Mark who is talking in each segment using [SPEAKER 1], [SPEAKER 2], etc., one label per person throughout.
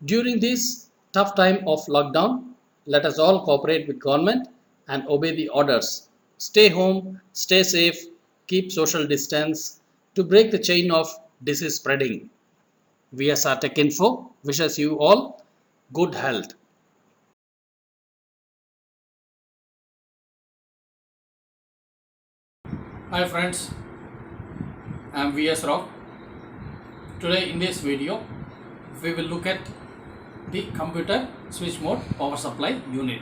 [SPEAKER 1] During this tough time of lockdown, let us all cooperate with government and obey the orders. Stay home, stay safe, keep social distance to break the chain of disease spreading. VSR Tech Info wishes you all good health.
[SPEAKER 2] Hi friends, I am VS Rao. Today in this video we will look at the computer switch mode power supply unit,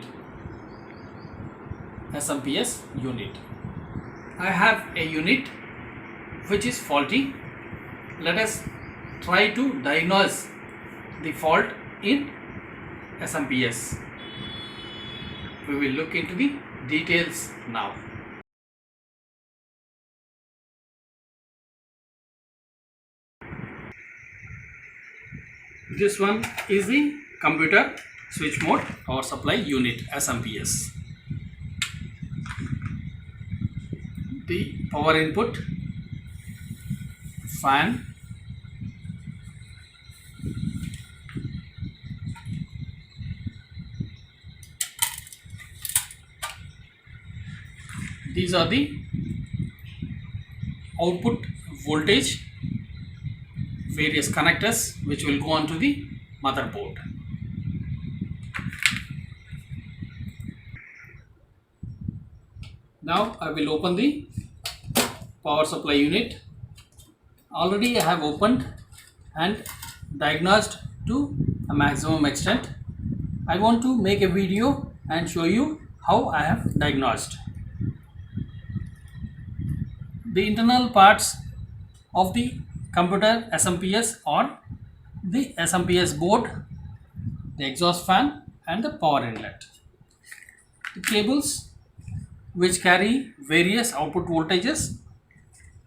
[SPEAKER 2] SMPS unit. I have a unit which is faulty. Let us try to diagnose the fault in SMPS. We will look into the details now. This one is the computer switch mode power supply unit, SMPS. The power input, fan, these are the output voltage, various connectors which will go on to the motherboard. Now I will open the power supply unit. Already I have opened and diagnosed to a maximum extent. I want to make a video and show you how I have diagnosed. The internal parts of the computer SMPS are the SMPS board, the exhaust fan and the power inlet. The cables which carry various output voltages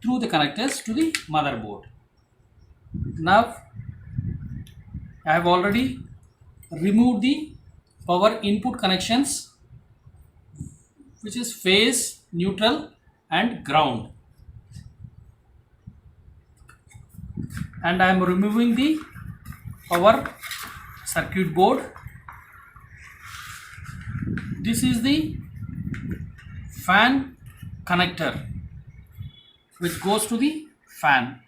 [SPEAKER 2] through the connectors to the motherboard. Now I have already removed the power input connections, which is phase, neutral and ground, and I am removing the power circuit board. This is the fan connector which goes to the fan.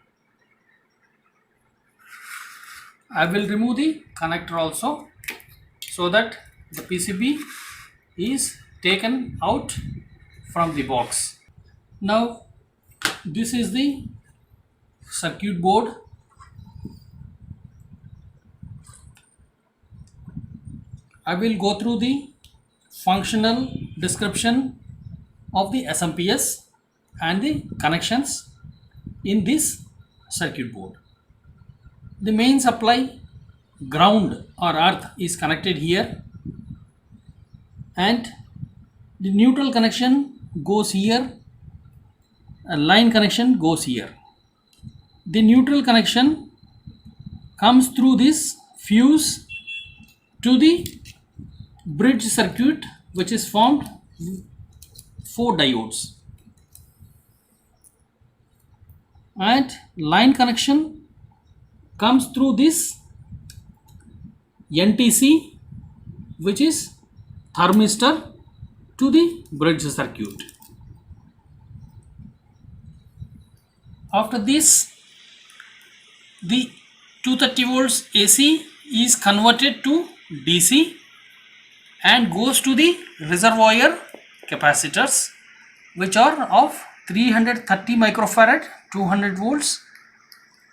[SPEAKER 2] I will remove the connector also so that the PCB is taken out from the box. Now this is the circuit board. I will go through the functional description of the SMPS and the connections in this circuit board. The main supply, ground or earth, is connected here, and the neutral connection goes here, a line connection goes here. The neutral connection comes through this fuse to the bridge circuit, which is formed 4 diodes, and line connection comes through this NTC, which is thermistor, to the bridge circuit. After this, the 230 volts AC is converted to DC and goes to the reservoir capacitors, which are of 330 microfarad 200 volts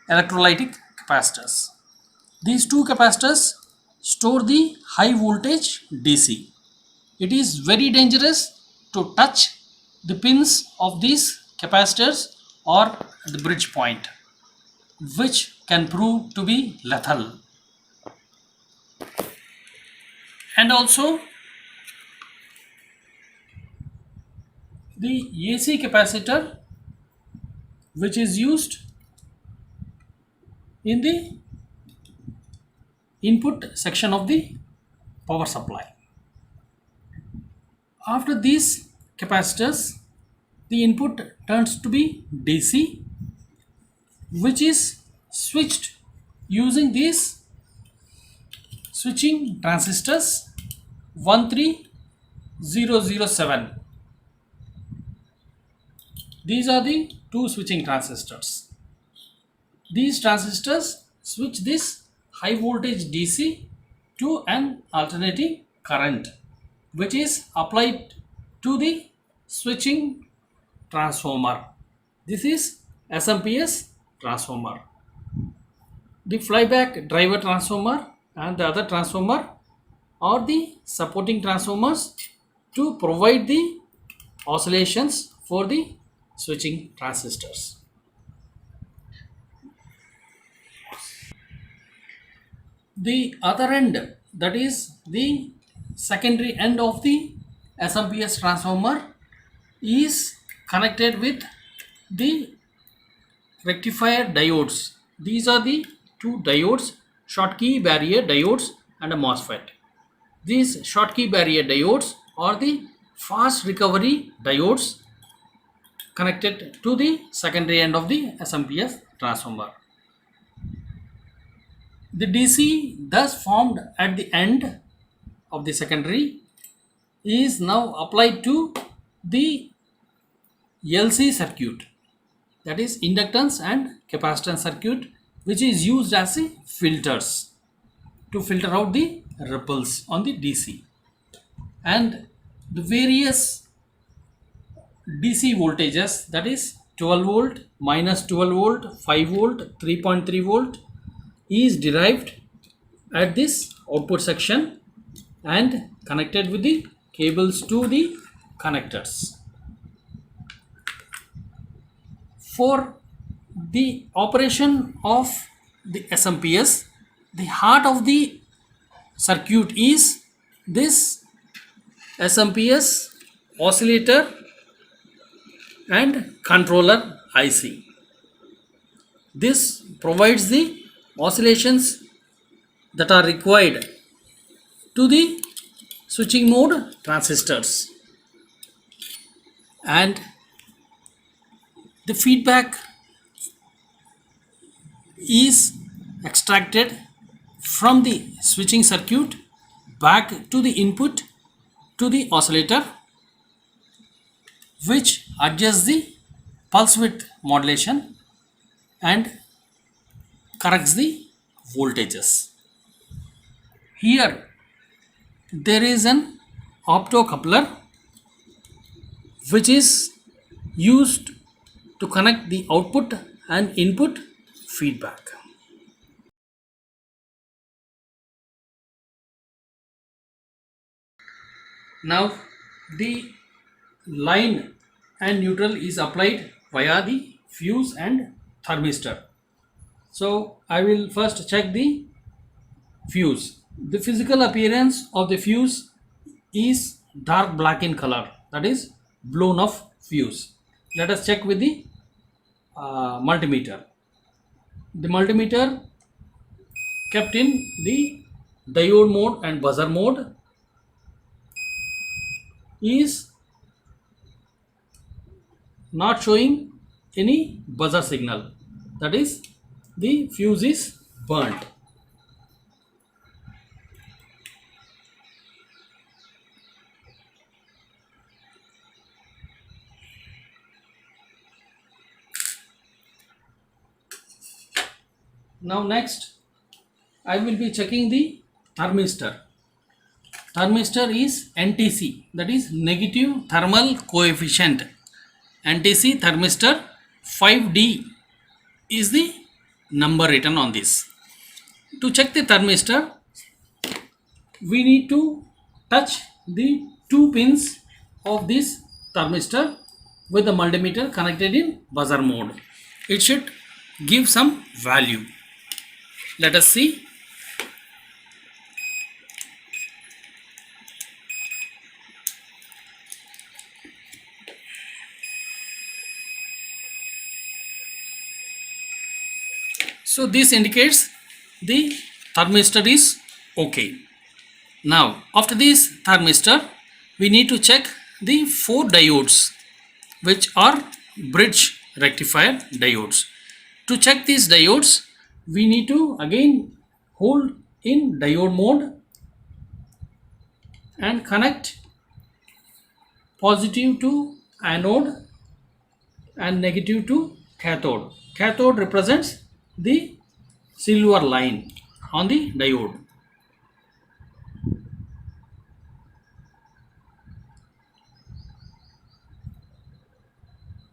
[SPEAKER 2] electrolytic capacitors. These two capacitors store the high voltage DC. It is very dangerous to touch the pins of these capacitors or the bridge point, which can prove to be lethal. And also the AC capacitor, which is used in the input section of the power supply. After these capacitors, the input turns to be DC, which is switched using these switching transistors 13007. These are the two switching transistors. These transistors switch this high voltage DC to an alternating current which is applied to the switching transformer. This is SMPS transformer. The flyback driver transformer and the other transformer are the supporting transformers to provide the oscillations for the switching transistors. The other end, that is the secondary end of the SMPS transformer, is connected with the rectifier diodes. These are the two diodes, Schottky barrier diodes and a MOSFET. These Schottky barrier diodes are the fast recovery diodes connected to the secondary end of the SMPS transformer. The DC thus formed at the end of the secondary is now applied to the LC circuit, that is inductance and capacitance circuit, which is used as a filters to filter out the ripples on the DC. And the various DC voltages, that is 12 volt, minus 12 volt, 5 volt, 3.3 volt, is derived at this output section and connected with the cables to the connectors. For the operation of the SMPS, the heart of the circuit is this SMPS oscillator and controller IC. This provides the oscillations that are required to the switching mode transistors, and the feedback is extracted from the switching circuit back to the input to the oscillator, which adjusts the pulse width modulation and corrects the voltages. Here there is an optocoupler which is used to connect the output and input feedback. Now the line and neutral is applied via the fuse and thermistor. So I will first check the fuse. The physical appearance of the fuse is dark black in color, that is blown off fuse. Let us check with the multimeter. The multimeter kept in the diode mode and buzzer mode is not showing any buzzer signal, that is the fuse is burnt. Now next I will be checking the thermistor. Thermistor is NTC, that is negative thermal coefficient. NTC thermistor 5D is the number written on this. To check the thermistor, we need to touch the two pins of this thermistor with the multimeter connected in buzzer mode. It should give some value. Let us see. So this indicates the thermistor is okay. Now after this thermistor, we need to check the 4 diodes which are bridge rectifier diodes. To check these diodes, we need to again hold in diode mode and connect positive to anode and negative to cathode. Cathode represents the silver line on the diode.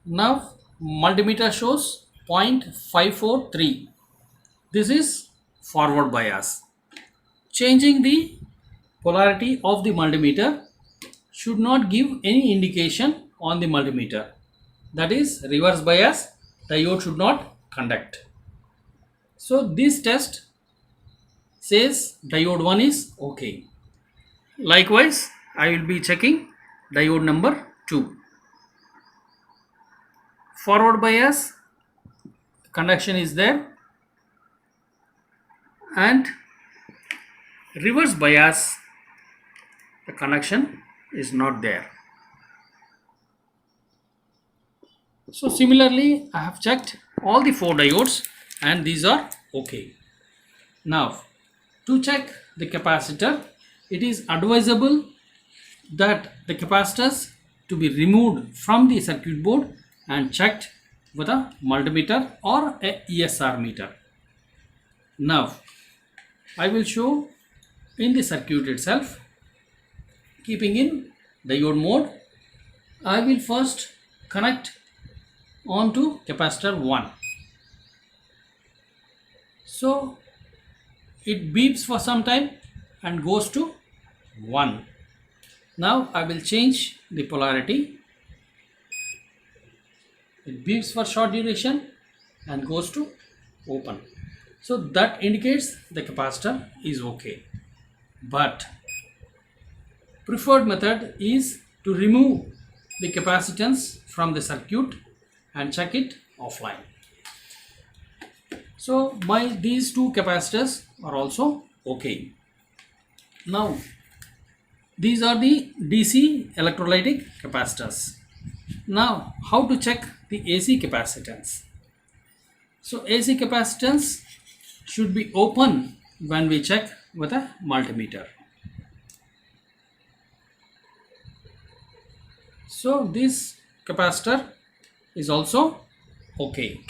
[SPEAKER 2] Now multimeter shows 0.543. This is forward bias. Changing the polarity of the multimeter should not give any indication on the multimeter. That is reverse bias, diode should not conduct. So this test says diode 1 is okay. Likewise, I will be checking diode number 2. Forward bias, conduction is there, and reverse bias, the conduction is not there. So similarly, I have checked all the 4 diodes and these are okay. Now to check the capacitor, it is advisable that the capacitors to be removed from the circuit board and checked with a multimeter or a ESR meter. Now I will show in the circuit itself. Keeping in diode mode, I will first connect onto capacitor 1. So it beeps for some time and goes to 1. Now I will change the polarity. It beeps for short duration and goes to open. So that indicates the capacitor is okay. But preferred method is to remove the capacitance from the circuit and check it offline. So these 2 capacitors are also okay. Now these are the DC electrolytic capacitors. Now how to check the AC capacitance? So AC capacitance should be open when we check with a multimeter. So this capacitor is also okay.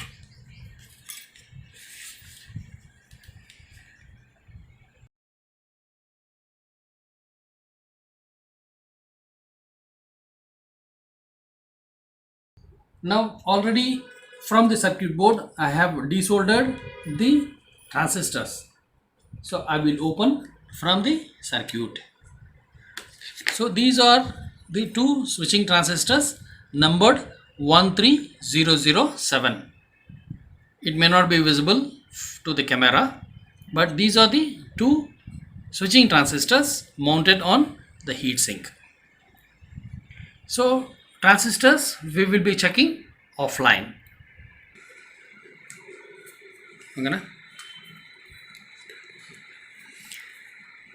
[SPEAKER 2] Now already from the circuit board I have desoldered the transistors. So I will open from the circuit. So these are the 2 switching transistors numbered 13007. It may not be visible to the camera, but these are the 2 switching transistors mounted on the heatsink. So transistors we will be checking offline.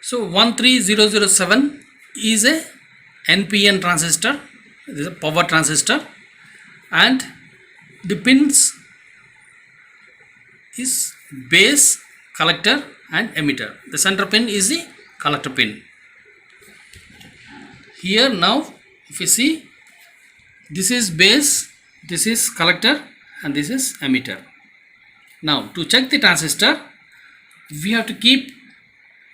[SPEAKER 2] So 13007 is a NPN transistor. This is a power transistor, and the pins is base, collector and emitter. The center pin is the collector pin. Here now if you see, this is base, this is collector and this is emitter. Now to check the transistor, we have to keep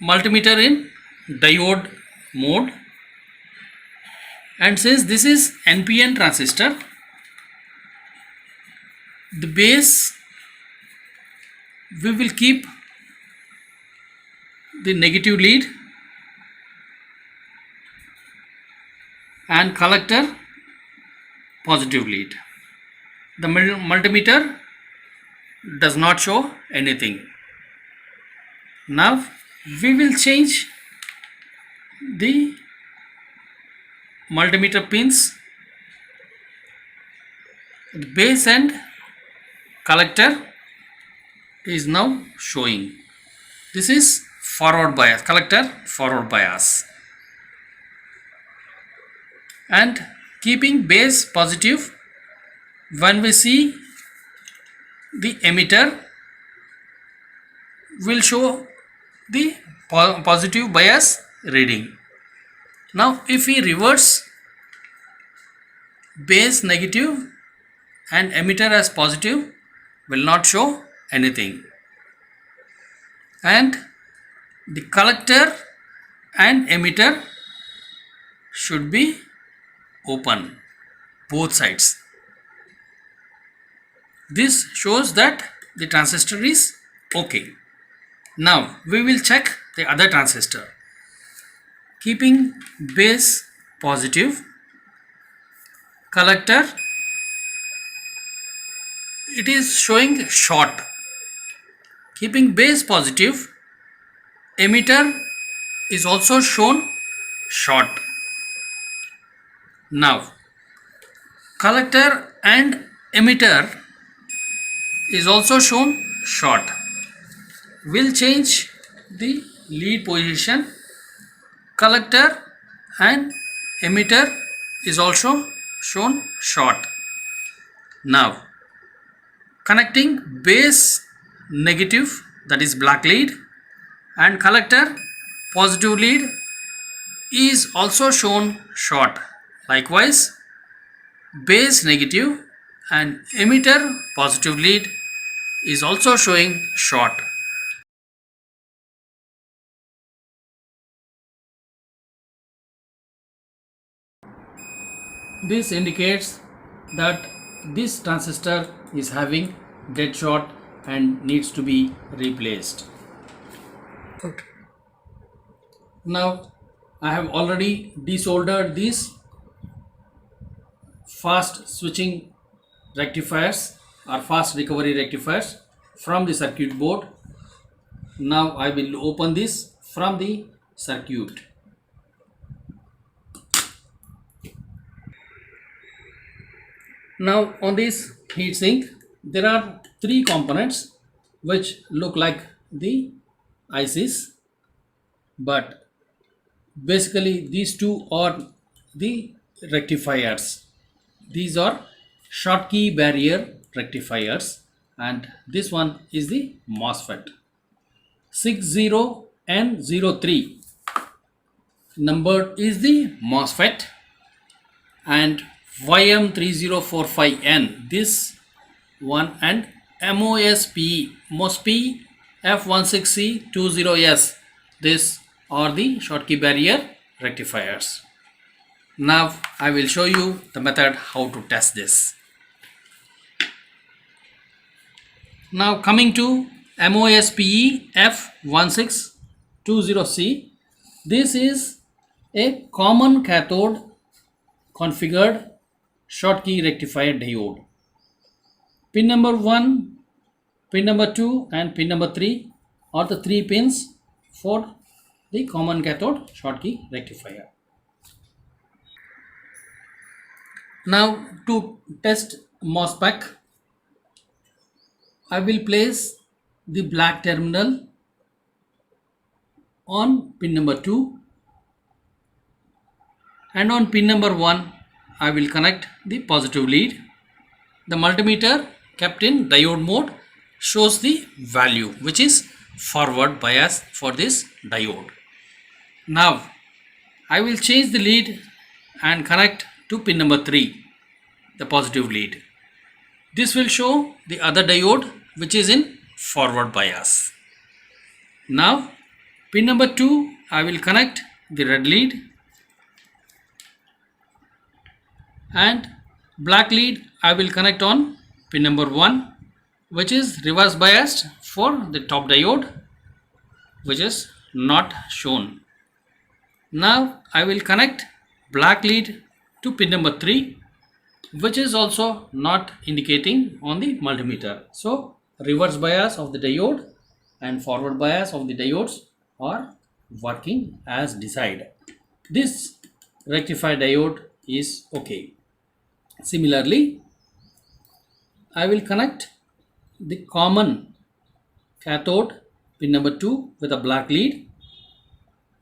[SPEAKER 2] multimeter in diode mode, and since this is NPN transistor, the base we will keep the negative lead and collector positive lead. The multimeter does not show anything. Now we will change the multimeter pins. Base and collector is now showing. This is forward bias, collector forward bias, and keeping base positive, when we see the emitter will show the positive bias reading. Now if we reverse base negative and emitter as positive, will not show anything, and the collector and emitter should be open, both sides. This shows that the transistor is okay. Now we will check the other transistor. Keeping base positive, collector, it is showing short. Keeping base positive, emitter is also shown short. Now collector and emitter is also shown short. We'll change the lead position. Collector and emitter is also shown short. Now connecting base negative, that is black lead, and collector positive lead is also shown short. Likewise, base negative and emitter positive lead is also showing short. This indicates that this transistor is having dead short and needs to be replaced. Okay. Now I have already desoldered these fast switching rectifiers or fast recovery rectifiers from the circuit board. Now I will open this from the circuit. Now on this heatsink there are three components which look like the ICs, but basically these two are the rectifiers. These are Schottky barrier rectifiers, and this one is the MOSFET 60N03 number is the MOSFET, and YM3045N this one, and MOSP F16C20S this are the Schottky barrier rectifiers. Now I will show you the method how to test this. Now coming to MOSPE F1620C, this is a common cathode configured Schottky rectifier diode. Pin number 1, pin number 2 and pin number 3 are the 3 pins for the common cathode Schottky rectifier. Now to test MOSFET, I will place the black terminal on pin number 2, and on pin number 1 I will connect the positive lead. The multimeter kept in diode mode shows the value which is forward bias for this diode. Now I will change the lead and connect to pin number 3, the positive lead. This will show the other diode which is in forward bias. Now pin number 2 I will connect the red lead, and black lead I will connect on pin number 1 which is reverse biased for the top diode which is not shown. Now I will connect black lead to pin number 3 which is also not indicating on the multimeter. So reverse bias of the diode and forward bias of the diodes are working as desired. This rectifier diode is okay. Similarly, I will connect the common cathode pin number 2 with a black lead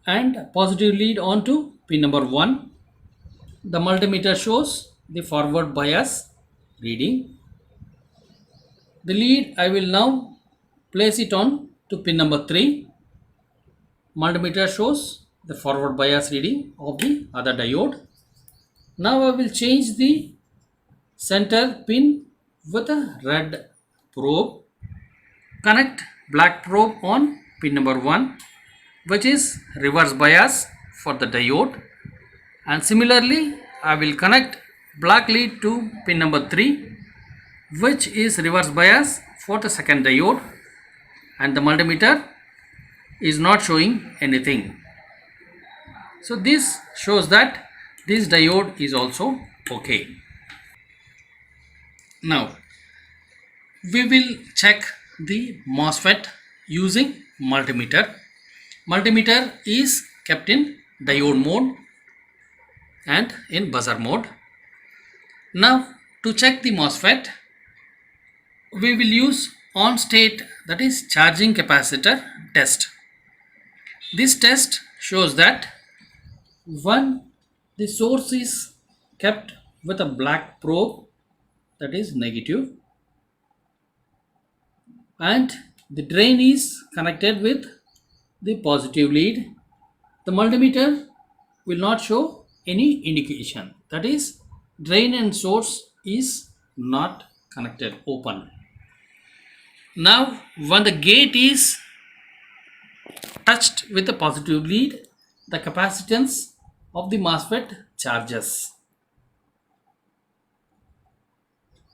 [SPEAKER 2] and positive lead onto pin number 1. The multimeter shows the forward bias reading. The lead I will now place it on to pin number 3. Multimeter shows the forward bias reading of the other diode. Now I will change the center pin with a red probe. Connect black probe on pin number 1, which is reverse bias for the diode, and similarly I will connect black lead to pin number 3, which is reverse bias for the second diode, and the multimeter is not showing anything. So this shows that this diode is also okay. Now we will check the MOSFET using multimeter. Multimeter is kept in diode mode and in buzzer mode. Now to check the MOSFET, we will use on state, that is charging capacitor test. This test shows that when the source is kept with a black probe, that is negative, and the drain is connected with the positive lead, the multimeter will not show any indication, that is drain and source is not connected, open. Now when the gate is touched with the positive lead, the capacitance of the MOSFET charges.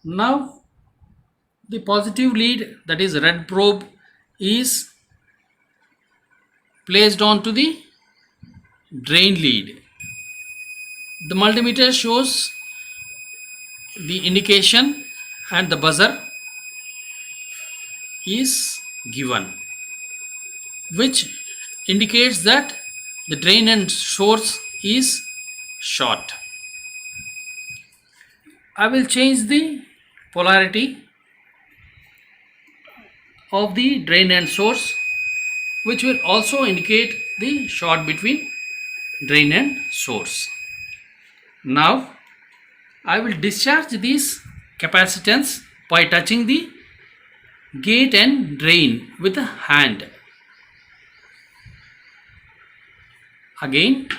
[SPEAKER 2] Now the positive lead, that is red probe, is placed onto the drain lead. The multimeter shows the indication and the buzzer is given, which indicates that the drain and source is short. I will change the polarity of the drain and source, which will also indicate the short between drain and source. Now I will discharge this capacitance by touching the gate and drain with a hand. Again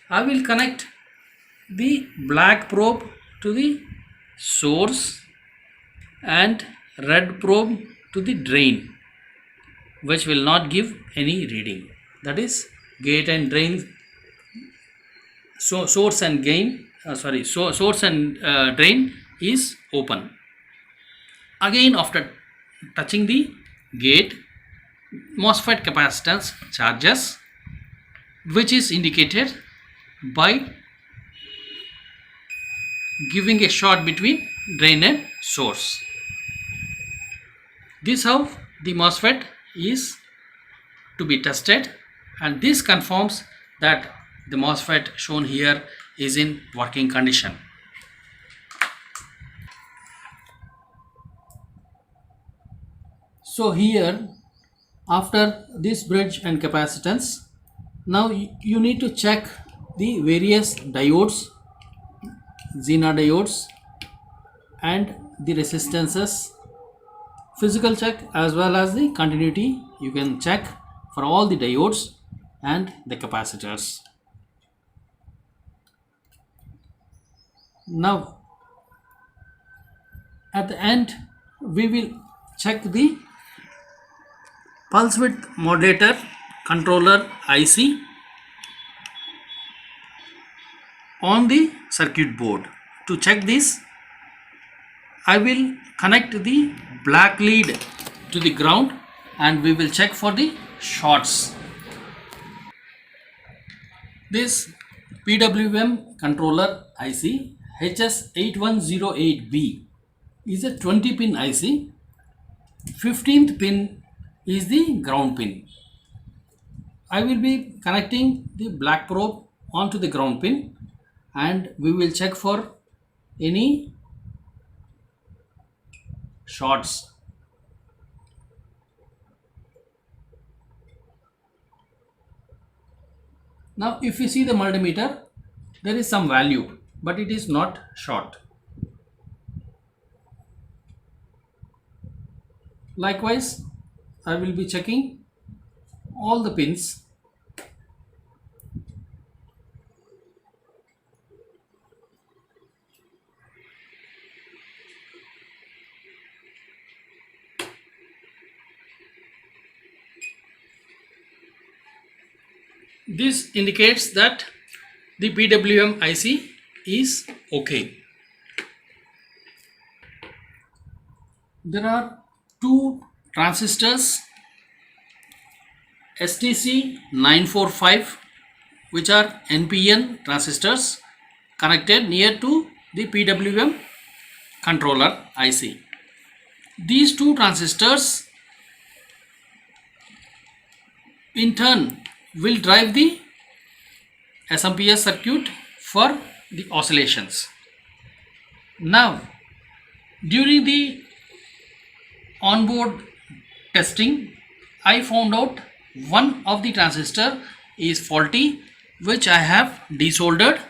[SPEAKER 2] I will connect the black probe to the source and red probe to the drain, which will not give any reading, that is gate and drain, so source and source and drain is open. Again after touching the gate, MOSFET capacitance charges, which is indicated by giving a short between drain and source. This how the MOSFET is to be tested, and this confirms that the MOSFET shown here is in working condition. So here, after this bridge and capacitance, now you need to check the various diodes, Zener diodes, and the resistances, physical check as well as the continuity you can check for all the diodes and the capacitors. Now at the end we will check the pulse width modulator controller IC on the circuit board. To check this, I will connect the black lead to the ground and we will check for the shorts. This PWM controller IC HS8108B is a 20 pin IC. 15th pin is the ground pin. I will be connecting the black probe onto the ground pin and we will check for any shorts. Now if you see the multimeter, there is some value but it is not short. Likewise, I will be checking all the pins This indicates that the PWM IC is okay. There are two transistors STC945 which are NPN transistors connected near to the PWM controller IC. These two transistors in turn will drive the SMPS circuit for the oscillations. Now, during the onboard testing, I found out one of the transistor is faulty, which I have desoldered.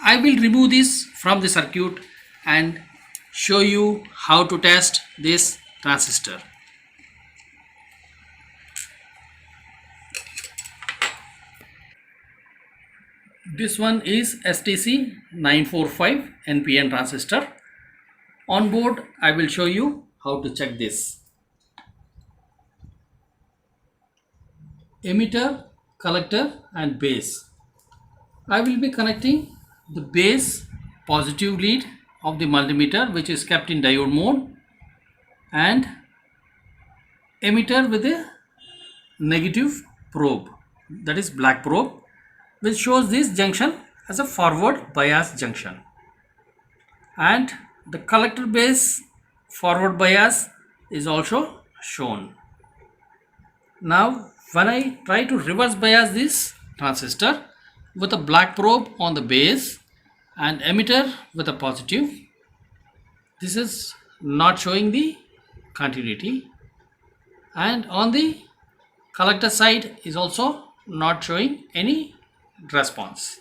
[SPEAKER 2] I will remove this from the circuit and show you how to test this transistor. This one is STC945 NPN transistor. On board, I will show you how to check this. Emitter, collector and base. I will be connecting the base positive lead of the multimeter, which is kept in diode mode, and emitter with a negative probe, that is black probe, which shows this junction as a forward bias junction, and the collector base forward bias is also shown. Now when I try to reverse bias this transistor with a black probe on the base and emitter with a positive, this is not showing the continuity, and on the collector side is also not showing any response.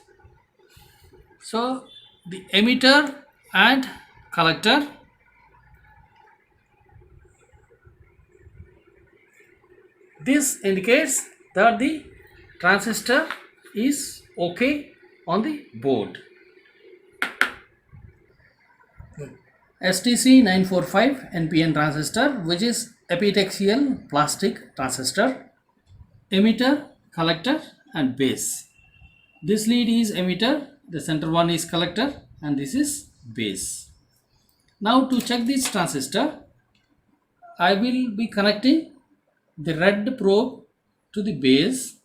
[SPEAKER 2] So the emitter and collector this indicates that the transistor is okay on the board. STC945 NPN transistor, which is epitaxial plastic transistor, emitter, collector and base. This lead is emitter, the center one is collector, and this is base. Now to check this transistor, I will be connecting the red probe to the base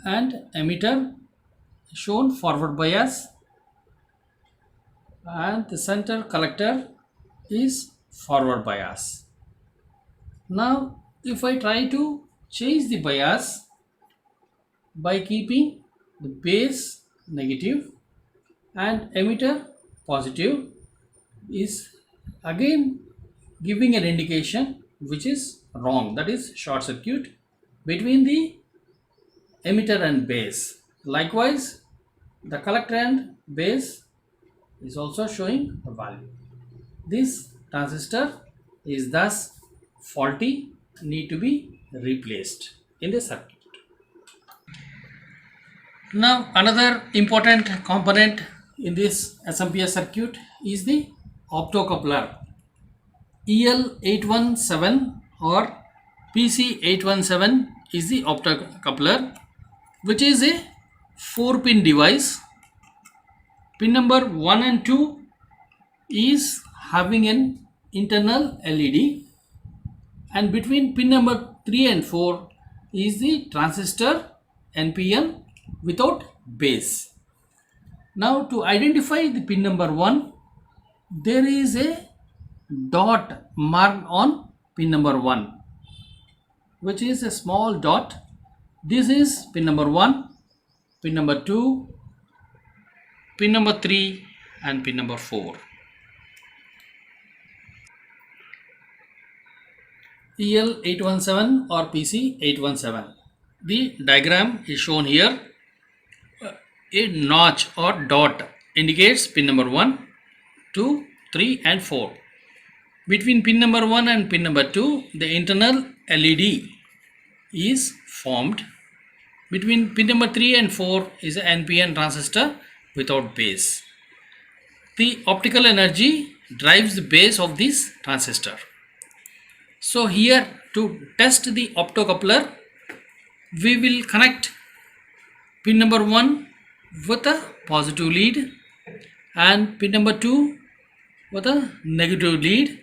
[SPEAKER 2] and emitter shown forward bias, and the center collector is forward bias. Now if I try to change the bias by keeping the base negative and emitter positive, is again giving an indication which is wrong, that is short circuit between the emitter and base. Likewise, the collector and base is also showing a value. This transistor is thus faulty, need to be replaced in the circuit. Now another important component in this SMPS circuit is the optocoupler. EL817 or PC817 is the optocoupler, which is a 4-pin device. Pin number 1 and 2 is having an internal LED, and between pin number 3 and 4 is the transistor NPN without base. Now to identify the pin number 1, there is a dot marked on pin number 1, which is a small dot. This is pin number 1, pin number 2, pin number 3 and pin number 4. EL817 or PC817. The diagram is shown here. A notch or dot indicates pin number 1, 2, 3 and 4. Between pin number 1 and pin number 2, the internal LED is formed. Between pin number 3 and 4 is an NPN transistor without base. The optical energy drives the base of this transistor. So here to test the optocoupler, we will connect pin number 1 with a positive lead and pin number 2 with a negative lead.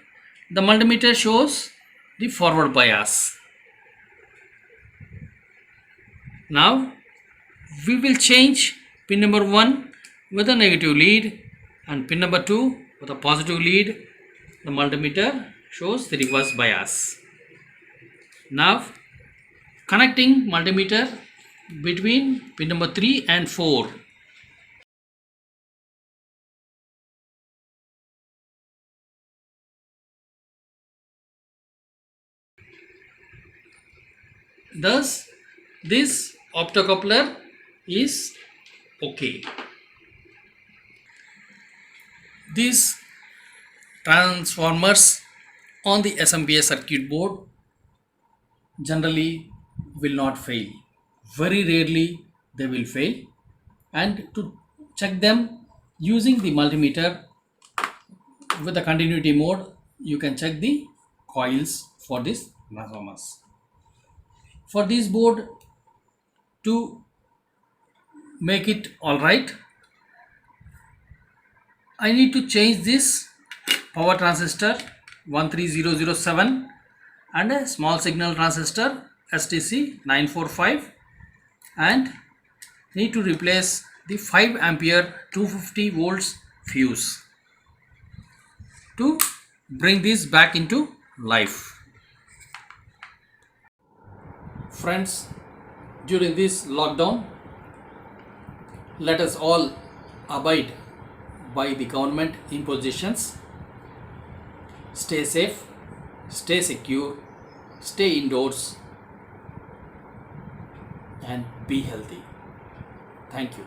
[SPEAKER 2] The multimeter shows the forward bias. Now we will change pin number 1 with a negative lead and pin number 2 with a positive lead. The multimeter shows the reverse bias. Now connecting multimeter between pin number 3 and 4. Thus this optocoupler is okay. These transformers on the SMPS circuit board generally will not fail. Very rarely they will fail, and to check them using the multimeter with the continuity mode, you can check the coils for these transformers. For this board, to make it alright, I need to change this power transistor 13007 and a small signal transistor STC 945, and need to replace the 5 ampere 250 volts fuse to bring this back into life. Friends, during this lockdown, let us all abide by the government impositions. Stay safe, stay secure, stay indoors, and be healthy. Thank you.